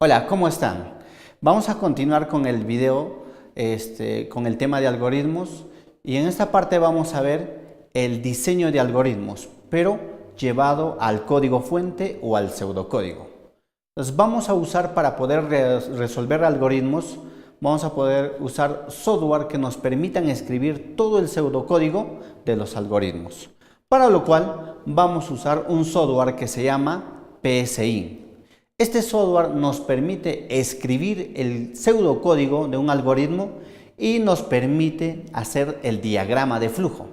Hola, ¿cómo están? Vamos a continuar con el video, con el tema de algoritmos, y en esta parte vamos a ver el diseño de algoritmos, pero llevado al código fuente o al pseudocódigo. Entonces vamos a usar, para poder resolver algoritmos, vamos a poder usar software que nos permitan escribir todo el pseudocódigo de los algoritmos. Para lo cual vamos a usar un software que se llama PSI. Este software nos permite escribir el pseudocódigo de un algoritmo y nos permite hacer el diagrama de flujo.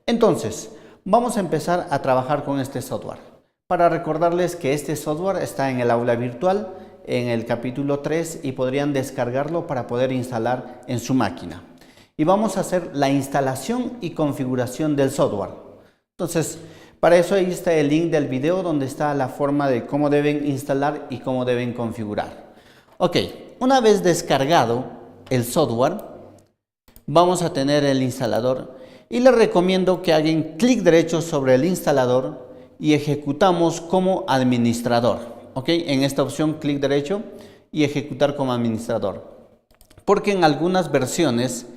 Entonces, vamos a empezar a trabajar con este software. Para recordarles que este software está en el aula virtual, en el capítulo 3, y podrían descargarlo para poder instalar en su máquina. Y vamos a hacer la instalación y configuración del software. Entonces, para eso ahí está el link del video donde está la forma de cómo deben instalar y cómo deben configurar. Ok, una vez descargado el software, vamos a tener el instalador y les recomiendo que hagan clic derecho sobre el instalador y ejecutamos como administrador. Ok, en esta opción clic derecho y ejecutar como administrador. Porque en algunas versiones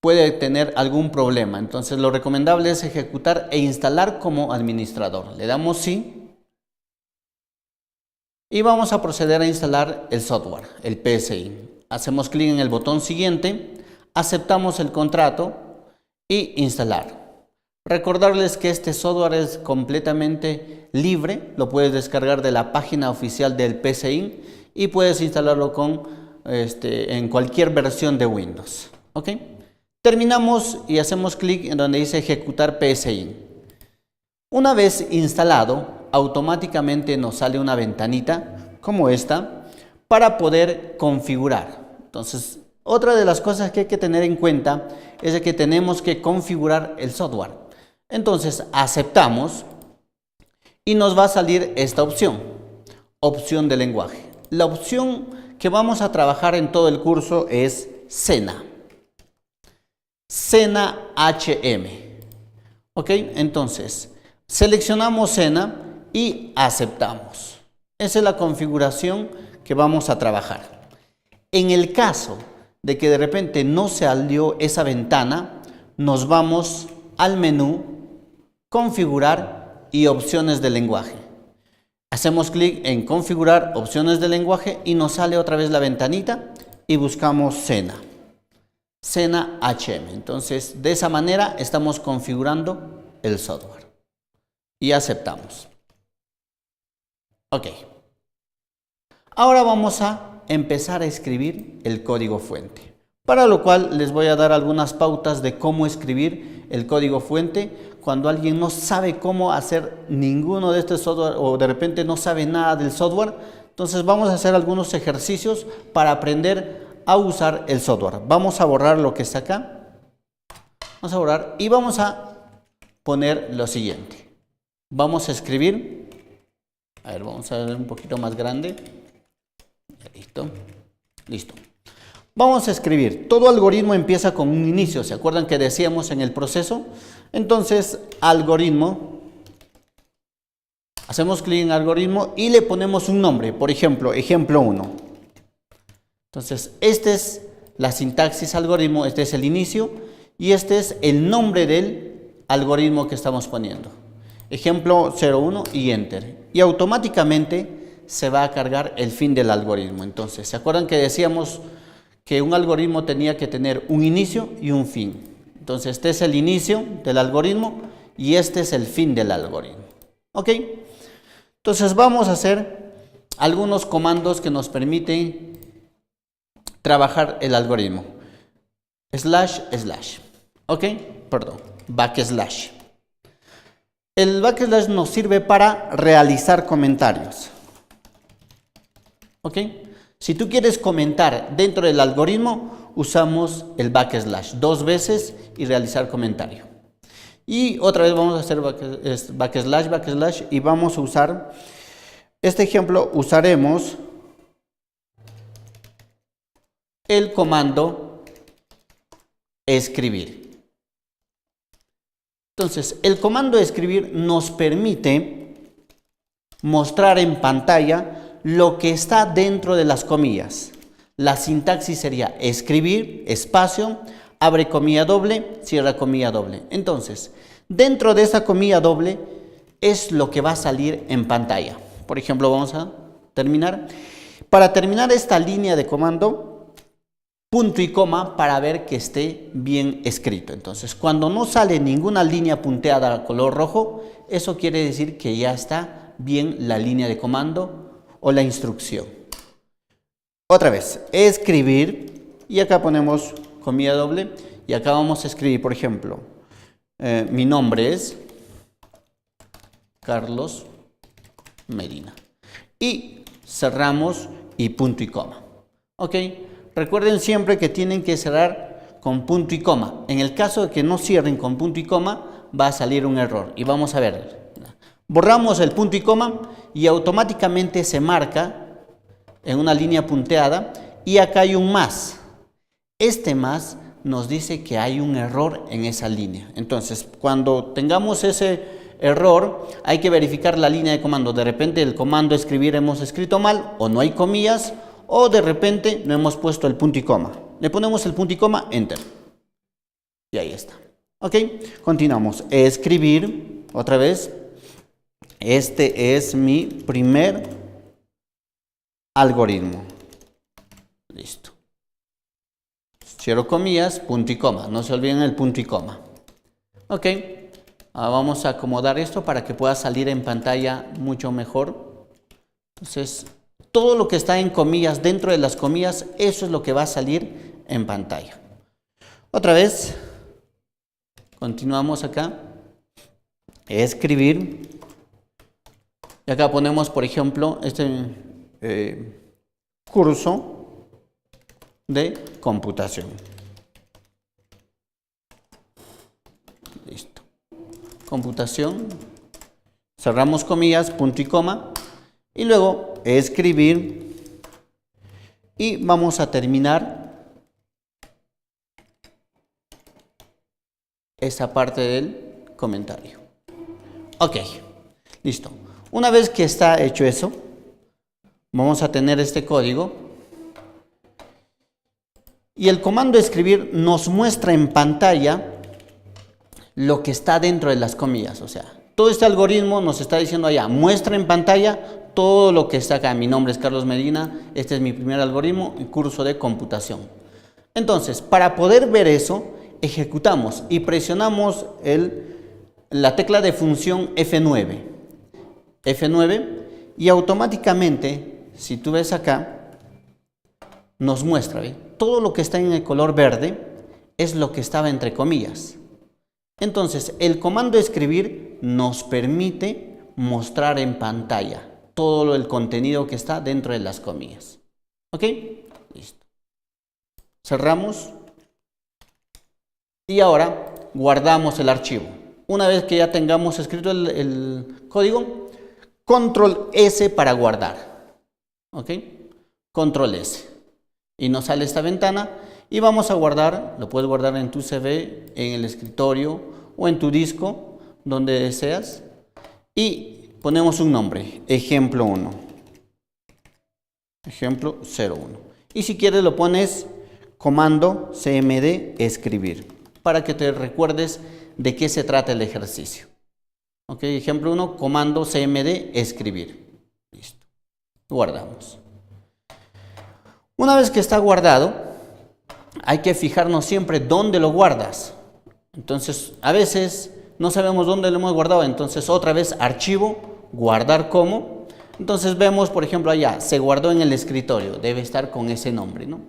puede tener algún problema. Entonces lo recomendable es ejecutar e instalar como administrador. Le damos sí y vamos a proceder a instalar el software, el PSI. Hacemos clic en el botón siguiente, aceptamos el contrato y instalar. Recordarles que este software es completamente libre, lo puedes descargar de la página oficial del PSI y puedes instalarlo en cualquier versión de Windows. ¿Ok? Terminamos y hacemos clic en donde dice ejecutar PSI. Una vez instalado, automáticamente nos sale una ventanita como esta para poder configurar. Entonces, otra de las cosas que hay que tener en cuenta es de que tenemos que configurar el software. Entonces, aceptamos y nos va a salir esta opción, opción de lenguaje. La opción que vamos a trabajar en todo el curso es Sena. Sena HM. Ok, entonces seleccionamos Sena y aceptamos. Esa es la configuración que vamos a trabajar. En el caso de que de repente no se salió esa ventana, nos vamos al menú, configurar y opciones de lenguaje. Hacemos clic en configurar opciones de lenguaje y nos sale otra vez la ventanita y buscamos Sena. Sena HM. Entonces, de esa manera estamos configurando el software. Y aceptamos. Ok. Ahora vamos a empezar a escribir el código fuente. Para lo cual les voy a dar algunas pautas de cómo escribir el código fuente. Cuando alguien no sabe cómo hacer ninguno de estos software o de repente no sabe nada del software, entonces vamos a hacer algunos ejercicios para aprender a usar el software. Vamos a borrar lo que está acá. Vamos a borrar y vamos a poner lo siguiente. Vamos a escribir. A ver, vamos a ver un poquito más grande. Listo. Listo. Vamos a escribir. Todo algoritmo empieza con un inicio. ¿Se acuerdan que decíamos en el proceso? Entonces, algoritmo. Hacemos clic en algoritmo y le ponemos un nombre. Por ejemplo, ejemplo 1. Entonces, esta es la sintaxis algoritmo, este es el inicio y este es el nombre del algoritmo que estamos poniendo. Ejemplo 01 y enter. Y automáticamente se va a cargar el fin del algoritmo. Entonces, ¿se acuerdan que decíamos que un algoritmo tenía que tener un inicio y un fin? Entonces, este es el inicio del algoritmo y este es el fin del algoritmo. ¿Ok? Entonces, vamos a hacer algunos comandos que nos permiten trabajar el algoritmo. // ok, perdón, // el // nos sirve para realizar comentarios. Ok, si tú quieres comentar dentro del algoritmo, usamos el // dos veces y realizar comentario. Y otra vez vamos a hacer // y vamos a usar este ejemplo. Usaremos el comando escribir. Entonces, el comando escribir nos permite mostrar en pantalla lo que está dentro de las comillas. La sintaxis sería escribir, espacio, abre comilla doble, cierra comilla doble. Entonces, dentro de esa comilla doble es lo que va a salir en pantalla. Por ejemplo, vamos a terminar. Para terminar esta línea de comando, punto y coma para ver que esté bien escrito. Entonces, cuando no sale ninguna línea punteada a color rojo, eso quiere decir que ya está bien la línea de comando o la instrucción. Otra vez, escribir, y acá ponemos comilla doble, y acá vamos a escribir, por ejemplo, mi nombre es Carlos Medina. Y cerramos y punto y coma. ¿Ok? Recuerden siempre que tienen que cerrar con punto y coma. En el caso de que no cierren con punto y coma, va a salir un error. Y vamos a ver. Borramos el punto y coma y automáticamente se marca en una línea punteada y acá hay un más. Este más nos dice que hay un error en esa línea. Entonces, cuando tengamos ese error, hay que verificar la línea de comando. De repente el comando escribir hemos escrito mal o no hay comillas o de repente no hemos puesto el punto y coma. Le ponemos el punto y coma, enter. Y ahí está. Ok, continuamos. Escribir, otra vez. Este es mi primer algoritmo. Listo. Cierro comillas, punto y coma. No se olviden el punto y coma. Ok. Ahora vamos a acomodar esto para que pueda salir en pantalla mucho mejor. Entonces, todo lo que está en comillas, dentro de las comillas, eso es lo que va a salir en pantalla. Otra vez, continuamos acá. Escribir. Y acá ponemos, por ejemplo, este curso de computación. Listo. Computación. Cerramos comillas, punto y coma. Y luego escribir. Y vamos a terminar esa parte del comentario. Ok. Listo. Una vez que está hecho eso, vamos a tener este código. Y el comando escribir nos muestra en pantalla lo que está dentro de las comillas. O sea, todo este algoritmo nos está diciendo allá, muestra en pantalla todo lo que está acá. Mi nombre es Carlos Medina, este es mi primer algoritmo y curso de computación. Entonces, para poder ver eso, ejecutamos y presionamos la tecla de función F9. F9 y automáticamente, si tú ves acá, nos muestra, ¿ve? Todo lo que está en el color verde es lo que estaba entre comillas. Entonces, el comando escribir nos permite mostrar en pantalla todo el contenido que está dentro de las comillas. ¿Ok? Listo. Cerramos. Y ahora guardamos el archivo. Una vez que ya tengamos escrito el código, control S para guardar. ¿Ok? Control S. Y nos sale esta ventana y vamos a guardar, lo puedes guardar en tu CV, en el escritorio o en tu disco, donde deseas. Y ponemos un nombre, ejemplo 1. Ejemplo 01. Y si quieres lo pones comando cmd escribir, para que te recuerdes de qué se trata el ejercicio. Ok, ejemplo 1, comando cmd escribir. Listo. Guardamos. Una vez que está guardado, hay que fijarnos siempre dónde lo guardas. Entonces, a veces no sabemos dónde lo hemos guardado. Entonces, otra vez, archivo, guardar como. Entonces, vemos, por ejemplo, allá, se guardó en el escritorio. Debe estar con ese nombre, ¿no?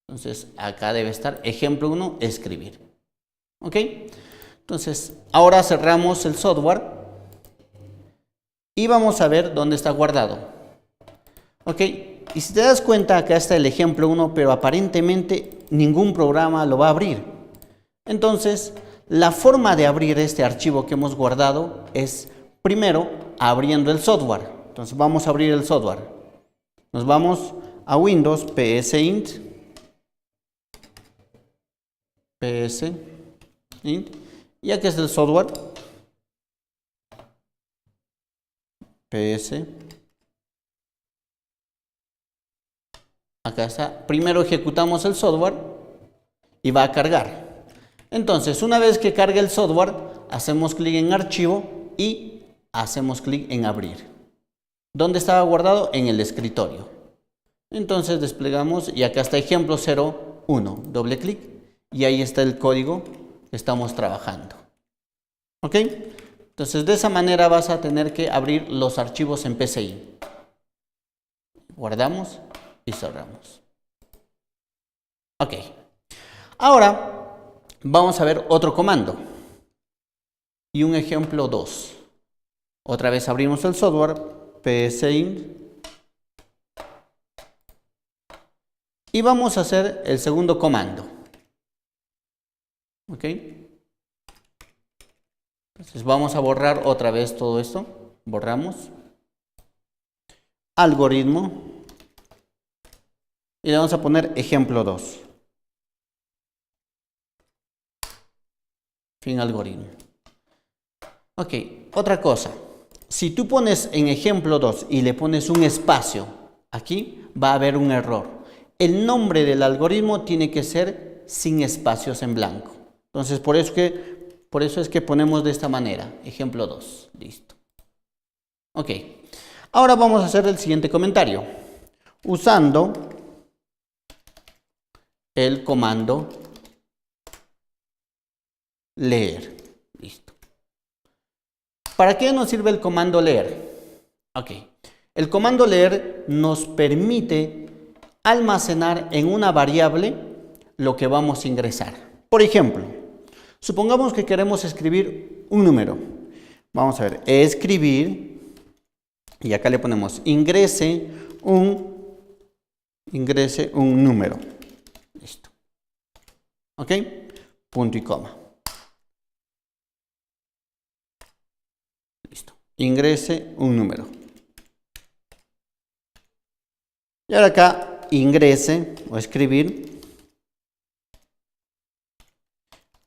Entonces, acá debe estar, ejemplo 1, escribir. ¿Ok? Entonces, ahora cerramos el software y vamos a ver dónde está guardado. ¿Ok? Y si te das cuenta, acá está el ejemplo 1, pero aparentemente ningún programa lo va a abrir. Entonces, la forma de abrir este archivo que hemos guardado es, primero, abriendo el software. Entonces, vamos a abrir el software. Nos vamos a Windows, psint, y aquí está el software, Acá está. Primero ejecutamos el software y va a cargar. Entonces, una vez que cargue el software, hacemos clic en archivo y hacemos clic en abrir. ¿Dónde estaba guardado? En el escritorio. Entonces desplegamos y acá está ejemplo 01. Doble clic y ahí está el código que estamos trabajando. ¿Ok? Entonces de esa manera vas a tener que abrir los archivos en PCI. Guardamos y cerramos. Ok. Ahora vamos a ver otro comando. Y un ejemplo 2. Otra vez abrimos el software, PSI. Y vamos a hacer el segundo comando. ¿Ok? Entonces vamos a borrar otra vez todo esto. Borramos. Algoritmo. Y le vamos a poner ejemplo 2. Fin algoritmo. Ok, otra cosa. Si tú pones en ejemplo 2 y le pones un espacio, aquí va a haber un error. El nombre del algoritmo tiene que ser sin espacios en blanco. Entonces, por eso es que ponemos de esta manera. Ejemplo 2. Listo. Ok. Ahora vamos a hacer el siguiente comentario. Usando el comando leer. Listo. ¿Para qué nos sirve el comando leer? Ok. El comando leer nos permite almacenar en una variable lo que vamos a ingresar. Por ejemplo, supongamos que queremos escribir un número. Vamos a ver, escribir, y acá le ponemos ingrese un número. Listo. ¿Ok? Punto y coma. Listo. Ingrese un número. Y ahora acá ingrese o escribir,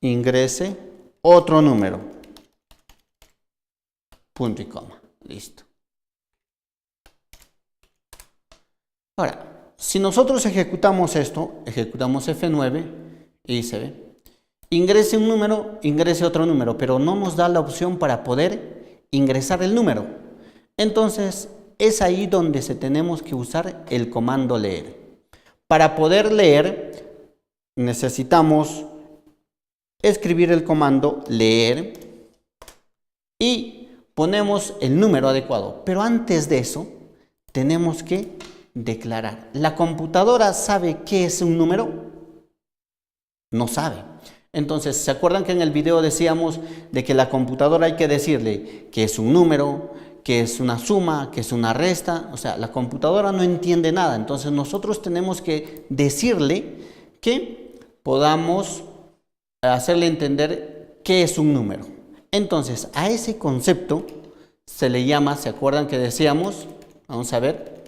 ingrese otro número, punto y coma, listo. Ahora, si nosotros ejecutamos esto, ejecutamos F9 y se ve, ingrese un número, ingrese otro número, pero no nos da la opción para poder ingresar el número. Entonces, es ahí donde tenemos que usar el comando leer. Para poder leer, necesitamos escribir el comando leer y ponemos el número adecuado. Pero antes de eso, tenemos que declarar. ¿La computadora sabe qué es un número? No sabe. Entonces, ¿se acuerdan que en el video decíamos de que la computadora hay que decirle que es un número, que es una suma, que es una resta? O sea, la computadora no entiende nada. Entonces, nosotros tenemos que decirle que podamos hacerle entender qué es un número. Entonces, a ese concepto se le llama, ¿se acuerdan que decíamos? Vamos a ver,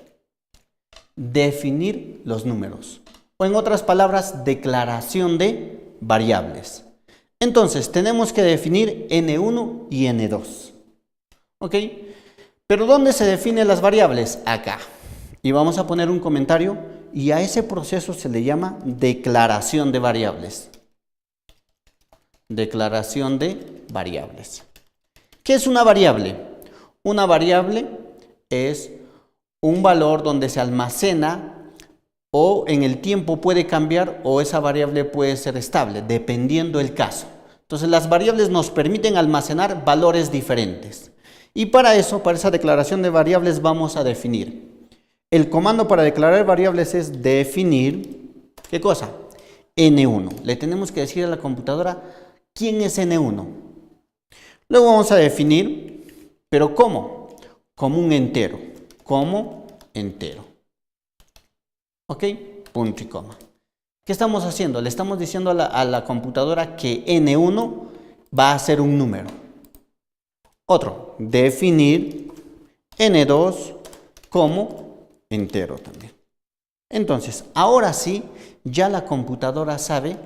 definir los números. O en otras palabras, declaración de variables. Entonces, tenemos que definir N1 y N2. ¿Ok? Pero ¿dónde se definen las variables? Acá. Y vamos a poner un comentario y a ese proceso se le llama declaración de variables. Declaración de variables. ¿Qué es una variable? Una variable es un valor donde se almacena o en el tiempo puede cambiar o esa variable puede ser estable, dependiendo del caso. Entonces las variables nos permiten almacenar valores diferentes. Y para eso, para esa declaración de variables vamos a definir. El comando para declarar variables es definir, ¿qué cosa? N1. Le tenemos que decir a la computadora quién es N1. Luego vamos a definir, ¿pero cómo? Como un entero. Como entero. ¿Ok? Punto y coma. ¿Qué estamos haciendo? Le estamos diciendo a la computadora que N1 va a ser un número. Otro, definir N2 como entero también. Entonces, ahora sí, ya la computadora sabe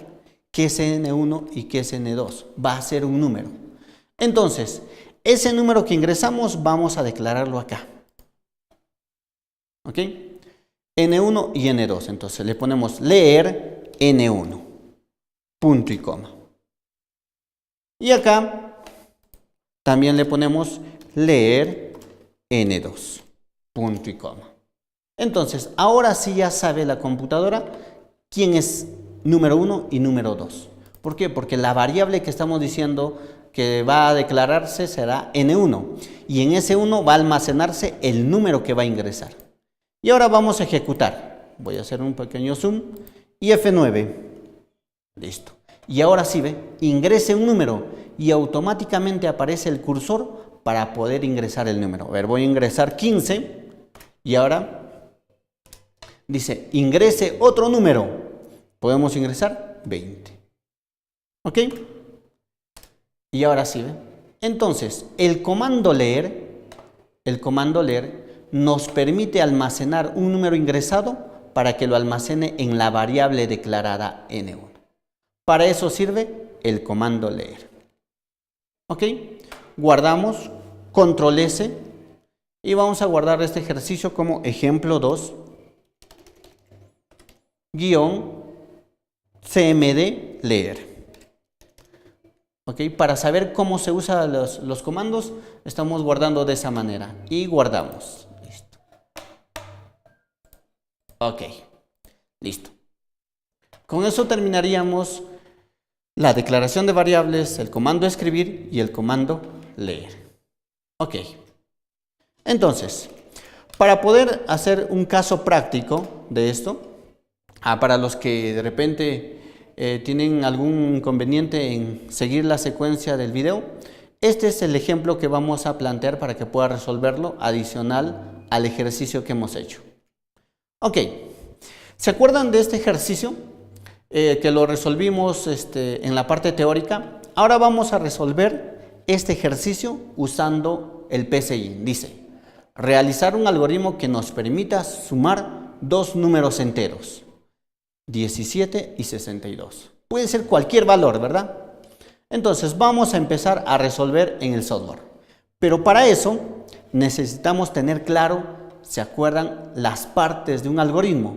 qué es N1 y qué es N2. Va a ser un número. Entonces, ese número que ingresamos vamos a declararlo acá. ¿Ok? N1 y N2. Entonces le ponemos leer N1, punto y coma. Y acá también le ponemos leer N2, punto y coma. Entonces, ahora sí ya sabe la computadora quién es número 1 y número 2. ¿Por qué? Porque la variable que estamos diciendo que va a declararse será N1. Y en ese 1 va a almacenarse el número que va a ingresar. Y ahora vamos a ejecutar. Voy a hacer un pequeño zoom. Y F9. Listo. Y ahora sí, ve, ingrese un número y automáticamente aparece el cursor para poder ingresar el número. A ver, voy a ingresar 15 y ahora dice ingrese otro número. Podemos ingresar 20. ¿Ok? Y ahora sí, ¿ve? Entonces, el comando leer nos permite almacenar un número ingresado para que lo almacene en la variable declarada N1. Para eso sirve el comando leer. ¿Ok? Guardamos, control S, y vamos a guardar este ejercicio como ejemplo 2, guión CMD leer. ¿Ok? Para saber cómo se usan los comandos, estamos guardando de esa manera. Y guardamos. Listo. Ok. Listo. Con eso terminaríamos la declaración de variables, el comando escribir y el comando leer. Ok. Entonces, para poder hacer un caso práctico de esto, para los que de repente tienen algún inconveniente en seguir la secuencia del video, este es el ejemplo que vamos a plantear para que pueda resolverlo adicional al ejercicio que hemos hecho. Ok, ¿se acuerdan de este ejercicio que lo resolvimos en la parte teórica? Ahora vamos a resolver este ejercicio usando el PSI. Dice, realizar un algoritmo que nos permita sumar dos números enteros, 17 y 62. Puede ser cualquier valor, ¿verdad? Entonces vamos a empezar a resolver en el software. Pero para eso necesitamos tener claro, ¿se acuerdan? Las partes de un algoritmo.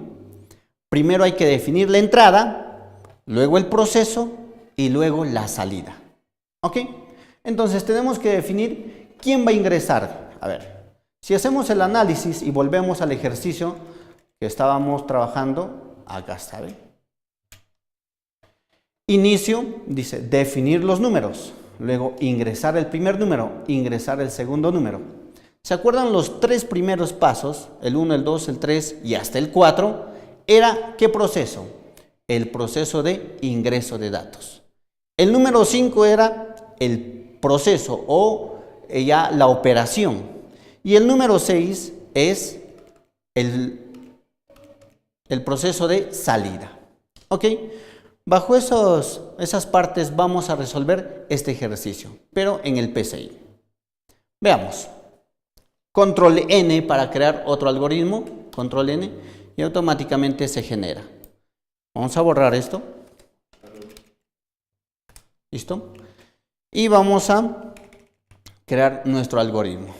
Primero hay que definir la entrada, luego el proceso y luego la salida. ¿Ok? Entonces tenemos que definir quién va a ingresar. A ver, si hacemos el análisis y volvemos al ejercicio que estábamos trabajando, acá está, ¿ve? Inicio, dice, definir los números. Luego, ingresar el primer número, ingresar el segundo número. ¿Se acuerdan los tres primeros pasos? El 1, el 2, el 3 y hasta el 4. ¿Era qué proceso? El proceso de ingreso de datos. El número 5 era el proceso o ya la operación. Y el número 6 es el proceso de salida. ¿Ok? Bajo esas partes vamos a resolver este ejercicio, pero en el PSI. Veamos. Control N para crear otro algoritmo. Control N y automáticamente se genera. Vamos a borrar esto. ¿Listo? Y vamos a crear nuestro algoritmo.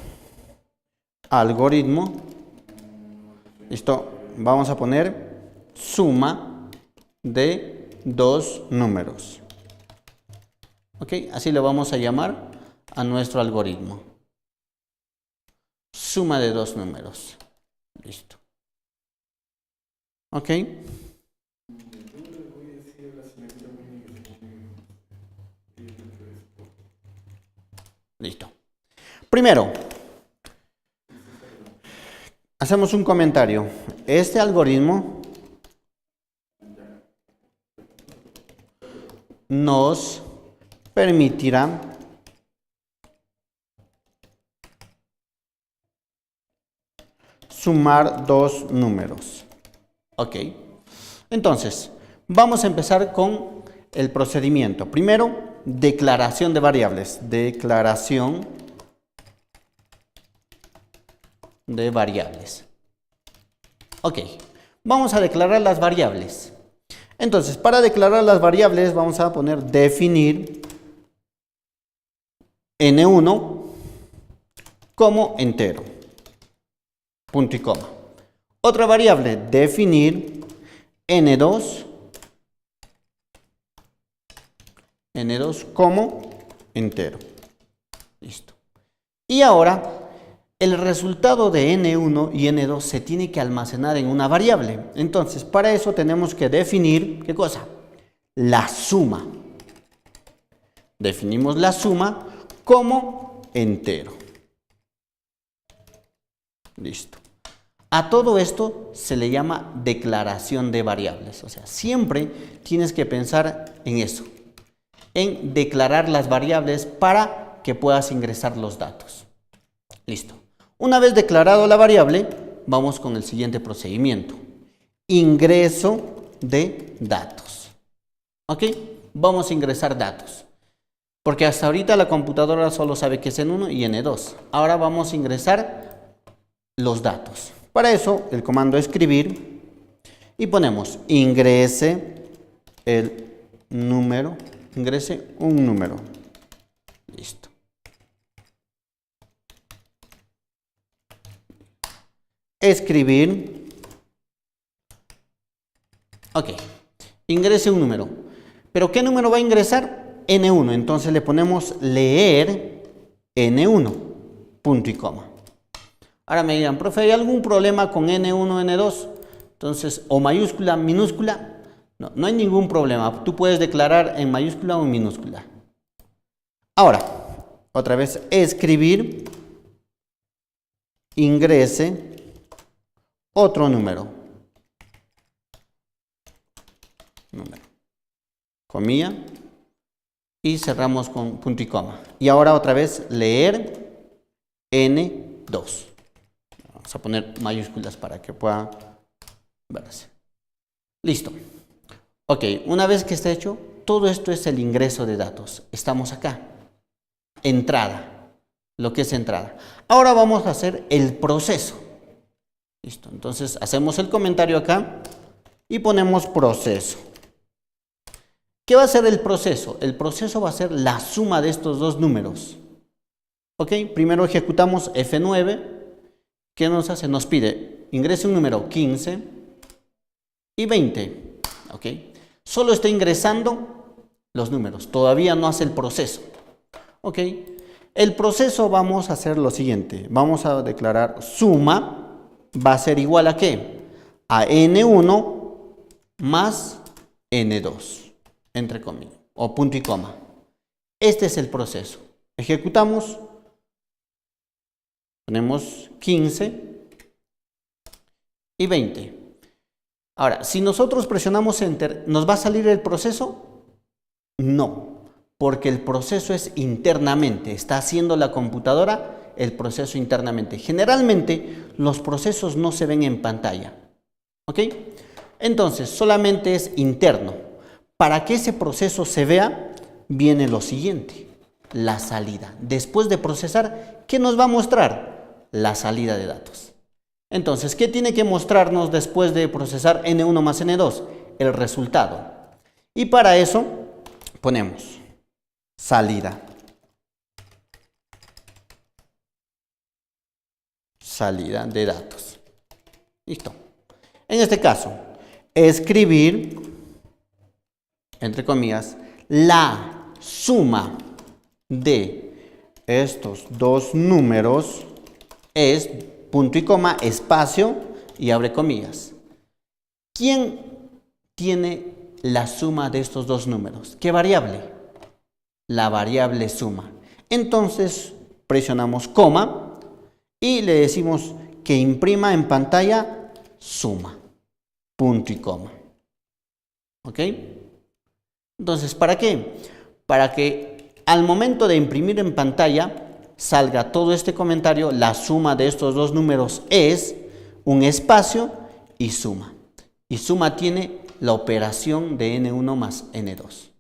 Algoritmo. ¿Listo? Vamos a poner suma de dos números. ¿Ok? Así le vamos a llamar a nuestro algoritmo. Suma de dos números. Listo. ¿Ok? Listo. Primero, hacemos un comentario. Este algoritmo nos permitirá sumar dos números. Ok. Entonces, vamos a empezar con el procedimiento. Primero, declaración de variables. Declaración de variables. Ok. Vamos a declarar las variables. Entonces, para declarar las variables vamos a poner definir N1 como entero. Punto y coma. Otra variable, definir n2 como entero. Listo. Y ahora el resultado de n1 y n2 se tiene que almacenar en una variable. Entonces, para eso tenemos que definir, ¿qué cosa? La suma. Definimos la suma como entero. Listo. A todo esto se le llama declaración de variables. O sea, siempre tienes que pensar en eso, en declarar las variables para que puedas ingresar los datos. Listo. Una vez declarado la variable, vamos con el siguiente procedimiento. Ingreso de datos. ¿Ok? Vamos a ingresar datos. Porque hasta ahorita la computadora solo sabe que es N1 y N2. Ahora vamos a ingresar los datos. Para eso, el comando escribir y ponemos ingrese el número, ingrese un número. Listo. Escribir. Ok. Ingrese un número. ¿Pero qué número va a ingresar? N1. Entonces le ponemos leer N1. Punto y coma. Ahora me dirán, profe, ¿hay algún problema con N1, N2? Entonces, o mayúscula, minúscula. No, no hay ningún problema. Tú puedes declarar en mayúscula o en minúscula. Ahora, otra vez, escribir. Ingrese otro número. Comilla. Y cerramos con punto y coma. Y ahora otra vez, leer N2. Vamos a poner mayúsculas para que pueda verse. Listo. Ok, una vez que está hecho, todo esto es el ingreso de datos. Estamos acá. Entrada. Lo que es entrada. Ahora vamos a hacer el proceso. Listo. Entonces hacemos el comentario acá y ponemos proceso. ¿Qué va a ser el proceso? El proceso va a ser la suma de estos dos números. Ok, primero ejecutamos F9. ¿Qué nos hace? Nos pide, ingrese un número 15 y 20. Ok, solo está ingresando los números, todavía no hace el proceso. Ok, el proceso vamos a hacer lo siguiente. Vamos a declarar suma, va a ser igual a ¿qué? A N1 más N2, entre comillas, o punto y coma. Este es el proceso. Ejecutamos. Ponemos 15 y 20. Ahora, si nosotros presionamos Enter, ¿nos va a salir el proceso? No, porque el proceso es internamente. Está haciendo la computadora el proceso internamente. Generalmente, los procesos no se ven en pantalla. ¿Ok? Entonces, solamente es interno. Para que ese proceso se vea, viene lo siguiente. La salida. Después de procesar, ¿qué nos va a mostrar? La salida de datos. Entonces, ¿qué tiene que mostrarnos después de procesar N1 más N2? El resultado. Y para eso ponemos salida. Salida de datos. Listo. En este caso, escribir, entre comillas, la suma de estos dos números es punto y coma, espacio y abre comillas. ¿Quién tiene la suma de estos dos números? ¿Qué variable? La variable suma. Entonces presionamos coma y le decimos que imprima en pantalla suma. Punto y coma. ¿Ok? Entonces, ¿para qué? Para que al momento de imprimir en pantalla salga todo este comentario, la suma de estos dos números es un espacio y suma. Y suma tiene la operación de N1 más N2.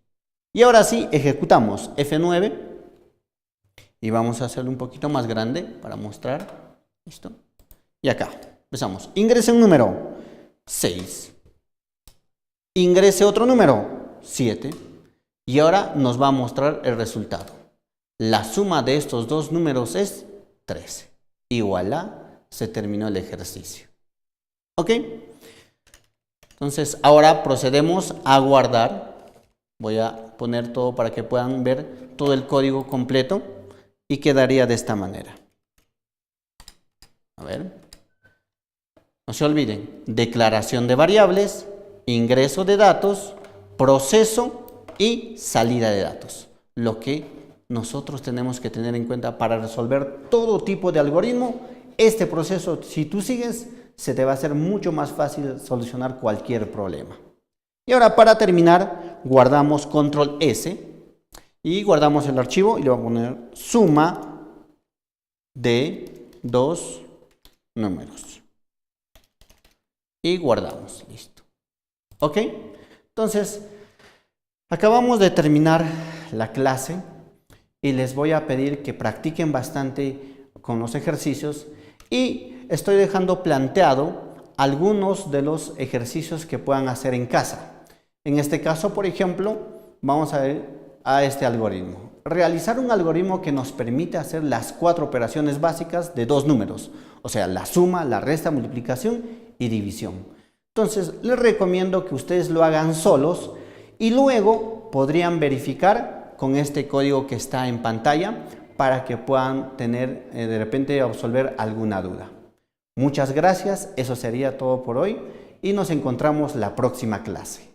Y ahora sí, ejecutamos F9 y vamos a hacerlo un poquito más grande para mostrar. ¿Listo? Y acá, empezamos. Ingrese un número 6. Ingrese otro número 7. Y ahora nos va a mostrar el resultado. La suma de estos dos números es 13. Y voilà, se terminó el ejercicio. ¿Ok? Entonces, ahora procedemos a guardar. Voy a poner todo para que puedan ver todo el código completo y quedaría de esta manera. A ver. No se olviden, declaración de variables, ingreso de datos, proceso y salida de datos. Lo que nosotros tenemos que tener en cuenta para resolver todo tipo de algoritmo. Este proceso, si tú sigues, se te va a hacer mucho más fácil solucionar cualquier problema. Y ahora, para terminar, guardamos control S y guardamos el archivo y le vamos a poner suma de dos números. Y guardamos, listo. ¿Ok? Entonces, acabamos de terminar la clase y les voy a pedir que practiquen bastante con los ejercicios y estoy dejando planteado algunos de los ejercicios que puedan hacer en casa. En este caso, por ejemplo, vamos a ver a este algoritmo. Realizar un algoritmo que nos permite hacer las 4 operaciones básicas de dos números, o sea, la suma, la resta, multiplicación y división. Entonces, les recomiendo que ustedes lo hagan solos y luego podrían verificar con este código que está en pantalla para que puedan tener, de repente, resolver alguna duda. Muchas gracias, eso sería todo por hoy y nos encontramos la próxima clase.